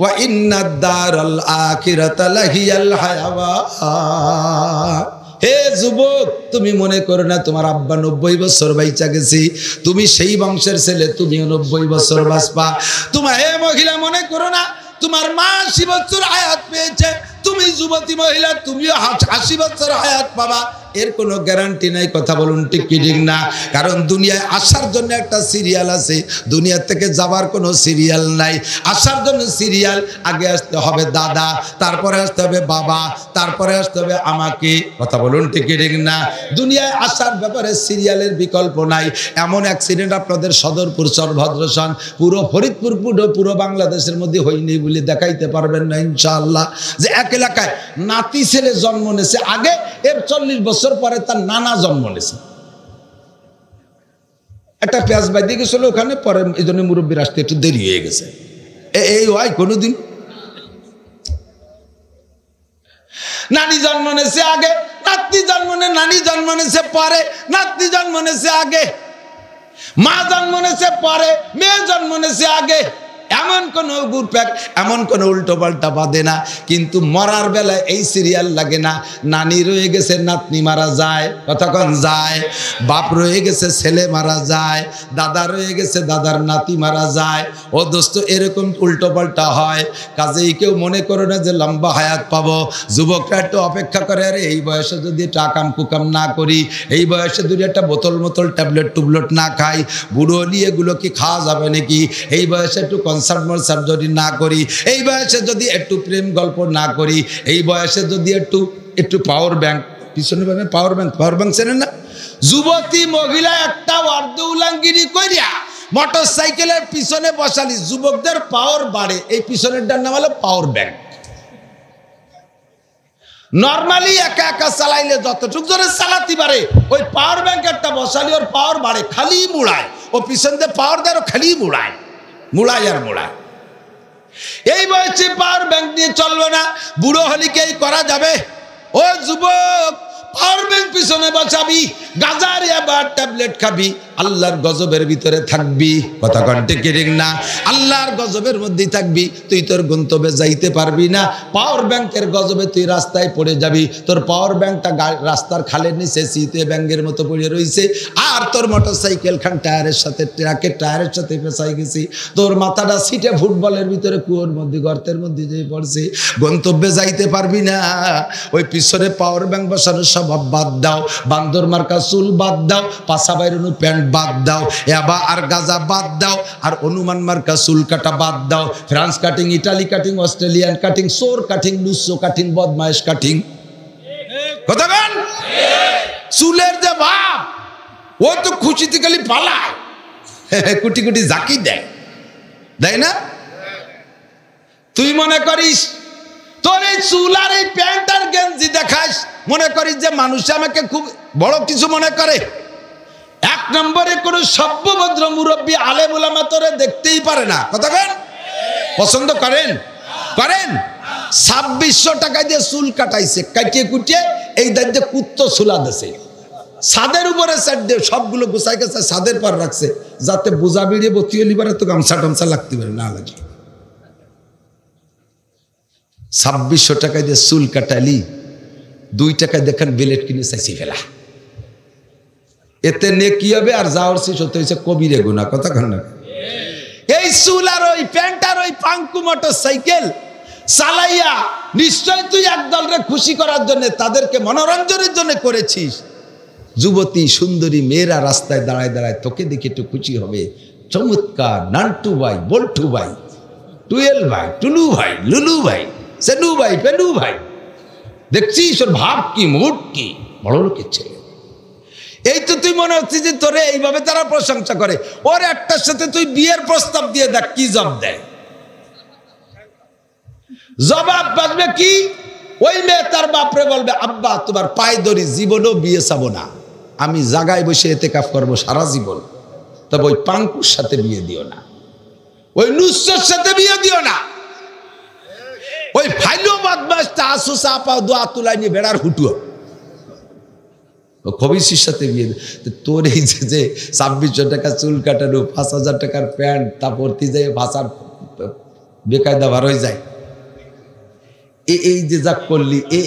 S1: ওয়া ইন্নাদ দারাল আখিরাতা লাহিয়াল হায়াওয়ান। হে যুবক, তুমি মনে করো না তোমার আব্বা 90 বছর বাইচা গেছি, তুমি সেই বংশের ছেলে, তুমিও 90 বছর বাঁচবা। তোমার হে মহিলা মনে করো না তোমার মা 80 বছর হায়াত পেয়েছে, তুমি যুবতী মহিলা তুমিও 80 বছর হায়াত পাবা। এর কোনো গ্যারান্টি নাই। কথা বলুন ঠিক কি ঠিক না? কারণ দুনিয়ায় আসার জন্য একটা সিরিয়াল আছে, দুনিয়া থেকে যাবার কোনো সিরিয়াল নাই। আসার জন্য সিরিয়াল, আগে আসতে হবে দাদা, তারপরে আসতে হবে বাবা, তারপরে আসতে হবে আমাকে। কথা বলুন ঠিক কি ঠিক না? দুনিয়ায় আসার ব্যাপারে সিরিয়ালের বিকল্প নাই। এমন অ্যাক্সিডেন্ট আপনাদের সদরপুর, চরভদ্রসন, পুরো ফরিদপুর, পুরো বাংলাদেশের মধ্যে হয়নি বলে দেখাইতে পারবেন না ইনশাআল্লাহ, যে এক এলাকায় নাতি ছেলে জন্ম নেছে, আগে এর 40 বছর পরে তার নানা জন্ম নেছে। একটা পেঁয়াজ বাইদি গেছিল ওখানে, পরে এই জন্য মুরব্বীর আসতে একটু দেরি হয়ে গেছে। এই হয় কোনোদিন? নানি জন্ম নেছে আগে, নাতনি জন্ম নে, নানি জন্ম নেছে পরে, নাতনি জন্ম নেছে আগে, মা জন্ম নেছে পরে, মেয়ে জন্ম নেছে আগে। এমন কোনো গুরপ্যাক, এমন কোনো উল্টো পাল্টা বাঁধে না। কিন্তু মরার বেলায় এই সিরিয়াল লাগে না। নানি রয়ে গেছে, নাতনি মারা যায়, কতক্ষণ যায়। বাপ রয়ে গেছে, ছেলে মারা যায়। দাদা রয়ে গেছে, দাদার নাতি মারা যায়। ও দোস্ত, এরকম উল্টো পাল্টা হয়। কাজেই কেউ মনে করো না যে লম্বা হায়াত পাবো। যুবকরা একটু অপেক্ষা করে, আরে এই বয়সে যদি টাকাম কুকাম না করি, এই বয়সে যদি একটা বোতল ট্যাবলেট টুবলেট না খাই, বুড়ো নিয়ে এগুলো কি খাওয়া যাবে নাকি? এই বয়সে একটু কনসার্ট যদি না করি, এই বয়সে যদি একটু প্রেম গল্প না করি, এই বয়সে যদি একটু পাওয়ার ব্যাংক পিছনে পাওয়ার ব্যাংক চেনেন না? যুবতী মহিলা একটা অর্ধ উলাঙ্গিনী কইরা মোটর সাইকেলের পিছনে বসালি, যুবকদের পাওয়ার বাড়ে। এই পিছনেরটার নাম হলো পাওয়ার ব্যাংক। নর্মালি একা একা চালাইলে যতটুকু জোরে চালাতে পারে, ওই পাওয়ার ব্যাংক একটা বসালি ওর পাওয়ার বাড়ে, খালি মুড়ায়। ও পিছন দিয়ে পাওয়ার দেয়, খালি মুড়ায় আর মুড়ায়। এই বয়সে পাওয়ার ব্যাংক নিয়ে চলবে না। বুড়ো হলে কি করা যাবে? ও যুবক, পাওয়ার ব্যাংক পিছনে বসাবি, গাজার এবার ট্যাবলেট খাবি, আল্লাহর গজবের ভিতরে থাকবি। কথা কন্টে কিরিং না? আল্লাহর গজবের মধ্যেই থাকবি, তুই তোর গন্তব্যে যাইতে পারবি না। পাওয়ার ব্যাংকের গজবে তুই রাস্তায় পড়ে যাবি। তোর পাওয়ার ব্যাংকটা রাস্তার খালের নিচে শীতে ব্যাংকের মতো পড়ে রয়েছে, আর তোর মোটর সাইকেল খান টায়ারের সাথে, ট্রাকের টায়ারের সাথে পেঁচাই গেছি। তোর মাথাটা সিটে ফুটবলের ভিতরে কুয়োর মধ্যে, গর্তের মধ্যে যেয়ে পড়ছে, গন্তব্যে যাইতে পারবি না। ওই পিছনে পাওয়ার ব্যাংক বসানোর স্বভাব বাদ দাও, বান্দর মার্কা চুল বাদ দাও, পাশা বাইরুনু প্যান্ট বাদ দাও, এবা আর গাজা বাদ দাও, আর অনুমান মার্কা চুল কাটা বাদ দাও। France cutting, Italy cutting, Australian cutting, সোর কাটিং, লুসো কাটিং, বদমাইশ কাটিং। কথা বল। চুলের যে ভাব, ও তো খুশিতে খালি পালায়, কুটি কুটি জাকি দেয় না? তুই মনে করিস তোর এই চুল আর এই প্যান্ট আর গেঞ্জি দেখাস, মনে করিস যে মানুষ আমাকে খুব বড় কিছু মনে করে। এক নম্বরে কোনো সভ্যভদ্র মুরব্বী আলেম উলামা তোরে দেখতেই পারে না। কথা বলেন? পছন্দ করেন? 2600 টাকা দিয়ে চুল কাটাইছে, কাটিয়ে কুটিয়ে এই দাঁড়িয়ে কুত্তো চুলা দিছে, ছাদের উপরে সাইড দিয়ে সবগুলো গুছাই গেছে, ছাদের পর রাখছে, যাতে বোঝা বেরিয়ে বতিয়ে লিবারে তো গামছা টামছা লাগতে পারে না লাগে। 2600 টাকা দিয়ে চুল কাটালি, 2 টাকা দেখেন বেলেট কিনে চাইছি ফেলা। এতে নে কি হবে? আর যাওয়ার শেষ হতে হয়েছে কবিরে গুনাহ। কথা কন না? এই চুল আর ওই প্যান্ট আর ওই পাঙ্কু মোটর সাইকেল চালাইয়া নিশ্চয় তুই একদলরে খুশি করার জন্য, তাদেরকে মনোরঞ্জনের জন্য করেছিস। যুবতী সুন্দরী মেয়েরা রাস্তায় দাঁড়ায় দাঁড়ায় তোকে দেখে একটু খুশি হবে। চমৎকার, নান্টু ভাই, বল্টু ভাই, টুয়েল ভাই, টুলু ভাই, লুলু ভাই, সেনু ভাই, পেলু ভাই, দেখছিস ওর ভাব কি, মুড কি, বড় লোকের ছেলে। এই তো তুই মনে হচ্ছে যে তোরে এইভাবে তারা প্রশংসা করে। ওর একটার সাথে তুই বিয়ের প্রস্তাব দিয়ে দেখ কি জবাব দেয়। জবাব পাবে কি? ওই মেয়ে তার বাপরে বলবে, আব্বা তোমার পায়ে ধরি, জীবনেও বিয়ে চাবো না, আমি জায়গায় বসে এতেকাফ করবো সারা জীবন, তবে ওই পাঙ্কুর সাথে বিয়ে দিও না, ওই নুসরার সাথে বিয়ে দিও না, ওই ফাইলো বদমাশটা আসু চাপা দোয়া তুলাই নিয়ে বেড়ার হুটুও খবিসির সাথে বিয়ে। তোর এই যে 2600 টাকা চুল কাটানো, 5000 টাকার প্যান্ট, তারপর যে ভাষার বেকায়দা বার হয়ে যায়, এই যে যা করলি, এ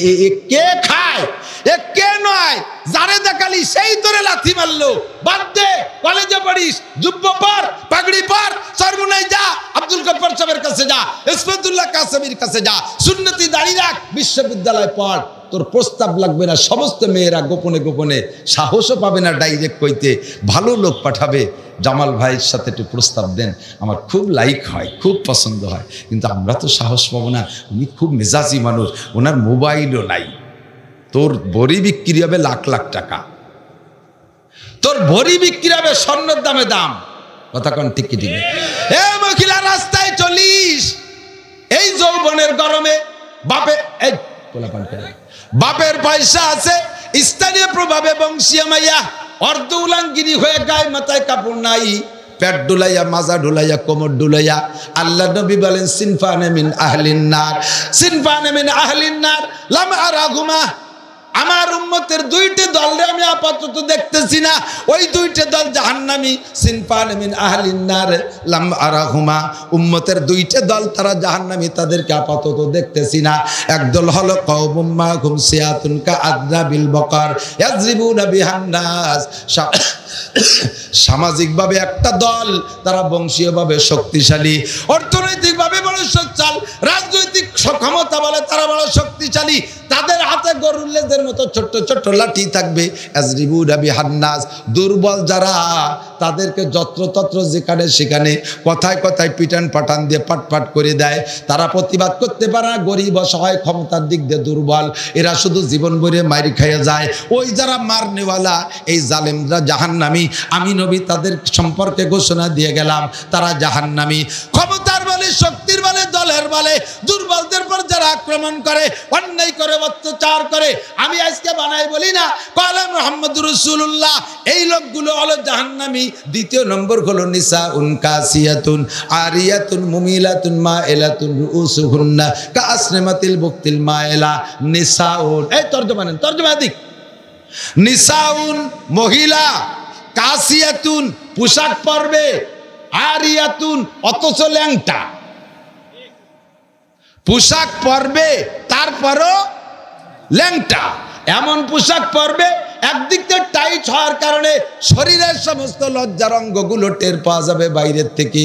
S1: কে খায়? এ কে নয়? যারে দেখালি সেই তোরে লাথি মারলো। বাদ দে, কলেজে নামাজে পড়িস, জুব্ব পর, পাগড়ি পর, সরমুনাই যা, আব্দুল গফফার সাহেবের কাছে যা, ইসমাতুল্লাহ কাসেমীর কাছে যা, সুন্নতি দাড়ি রাখ, বিশ্ববিদ্যালয় পড়, তোর প্রস্তাব লাগবে না। সমস্ত মেয়েরা গোপনে গোপনে, সাহসও পাবে না ডাইরেক্ট কইতে, ভালো লোক পাঠাবে, জামাল ভাইয়ের সাথে একটু প্রস্তাব দেন, আমার খুব লাইক হয়, খুব পছন্দ হয়। কিন্তু আমরা তো সাহস পাবো না, উনি খুব মেজাজি মানুষ, ওনার মোবাইলও নাই। তোর বড়ি বিক্রি হবে লাখ লাখ টাকা, তোর ভরি বিক্রি হবে স্বর্ণের দামে দাম। কথা কোন ঠিক কি ঠিক? এ মহিলা রাস্তায় চলিস, এই যৌবনের গরমে বাপে এই পোলাপান করে, বাপের পয়সা আছে, স্থানীয় প্রভাবে বংশীয় মাইয়া অর্ধ উলাঙ্গিনী হয়ে গায়ে মাথায় কাপড় নাই, পেট ডুলাইয়া, মাজা ডুলাইয়া, কোমর ডুলাইয়া। আল্লাহ নবী বলেন সিনফানে মিন আহলিন নার, সিনফানে মিন আহলিন নার লাম আরাহুমা, আমার উম্মতের দুইটা দলরে আমি আপাতত দেখতেছি না, ওই দুইটা দল জাহান্নামী। সিনফানে মিন আহলিন নার লাম আরাহুমা, উম্মতের দুইটা দল তারা জাহান্নামী, তাদেরকে আপাতত দেখতেছি না। একদল হলো কওমুম মাহুম সিয়াতুন কাআদনাবিল বকর ইয়াজরিবুনা বিহান নাস, সামাজিকভাবে একটা দল, তারা বংশীয়ভাবে শক্তিশালী, অর্থনৈতিকভাবে বড় সচ্ছল, রাজনৈতিক ক্ষমতা বলে তারা বড় শক্তিশালী, তাদের হাতে গরুর লেজের মতো ছোট্ট ছোট্ট লাঠি থাকবে। ইয়াজরিবুনা বিহান নাস, দুর্বল যারা তাদেরকে যত্রতত্র যেখানে সেখানে কথায় কথায় পিটান পাঠান দিয়ে পাটপাট করে দেয়, তারা প্রতিবাদ করতে পারে না, গরিব অসহায়, ক্ষমতার দিক দিয়ে দুর্বল, এরা শুধু জীবন ভরে মাইর খাইয়ে যায়। ওই যারা মারনেওয়ালা, এই জালেমরা জাহান্নামী। আমি নবী তাদের সম্পর্কে ঘোষণা দিয়ে গেলাম, তারা জাহান্নামী। ক্ষমতার বলে, শক্তির বলে, দলের বলে, দুর্বলদের পর যারা আক্রমণ করে, অন্যায় করে, অত্যাচার করে, আমি আজকে বানাই বলি না, কওলা মুহাম্মদুর রাসূলুল্লাহ, এই লোকগুলো হলো জাহান্নামী। দ্বিতীয় নম্বর হলো নিসাউন কাসিয়াতুন আরিয়াতুন মুমিলাতুন মাইলাতুন রুউসুহুন্না কাসনামাতিল বুকতিল মাইলা। নিসাউন, এই তরজমা নেন, তরজমা দিক। নিসাউন মহিলা, কাসিয়াতুন পোশাক পরবে, আরিয়াতুন অথচ ল্যাংটা, পোশাক পরবে তারপরও ল্যাংটা, এমন পোশাক পরবে একদিক থেকে টাইট হওয়ার কারণে শরীরের সমস্ত লজ্জার অঙ্গগুলো টের পাওয়া যাবে বাইরের থেকে।